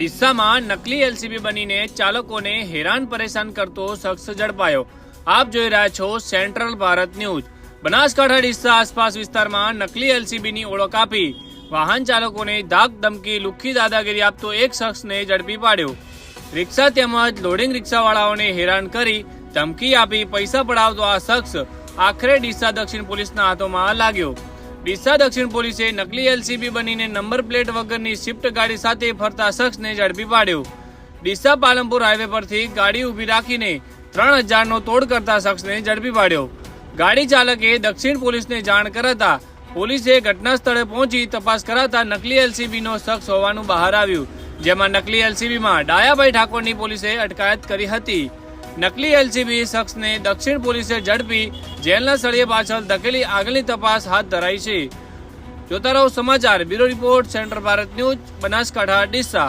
ડીસામાં નકલી એલસીબી બનીને ચાલકોને હેરાન પરેશાન કરતો શખ્સ ઝડપાયો। આપ જોઈ રહ્યા છો સેન્ટ્રલ ભારત ન્યૂઝ। બનાસકાંઠા ડીસા આસપાસ વિસ્તારમાં નકલી એલસીબીની ઓળખ આપી વાહન ચાલકોને ધાક ધમકી લુખ્ખી દાદાગીરી આપતો એક શખ્સને ઝડપી પાડ્યો। રિક્ષા તેમજ લોડિંગ રિક્ષાવાળાઓને હેરાન કરી ધમકી આપી પૈસા પડાવતો આ શખ્સ આખરે ડીસા દક્ષિણ પોલીસના હાથોમાં લાગ્યો। ડીસા દક્ષિણ પોલીસે નકલી એલસીબી બનીને નંબર પ્લેટ વગરની સ્વિફ્ટ ગાડી સાથે ફરતા શખ્સને ઝડપી પાડ્યો। ડીસા પાલનપુર હાઈવે પરથી ગાડી ઊભી રાખીને 3000નો તોડ કરતા શખ્સને ઝડપી પાડ્યો। ગાડી ચાલકે દક્ષિણ પોલીસને જાણ કરાતા પોલીસે ઘટના સ્થળે પહોંચી તપાસ કરાતા નકલી એલસીબીનો શખ્સ હોવાનું બહાર આવ્યું, જેમાં નકલી એલસીબીમાં ડાયાભાઈ ઠાકોરની પોલીસે અટકાયત કરી હતી। નકલી એલસીબી શખ્સને દક્ષિણ પોલીસે ઝડપી જેલના સળિયે પાછળ ધકેલી આગળની તપાસ હાથ ધરાઈ છે। જોતા રહો સમાચાર, bureau report, central Bharat news, Banaskantha, Deesa.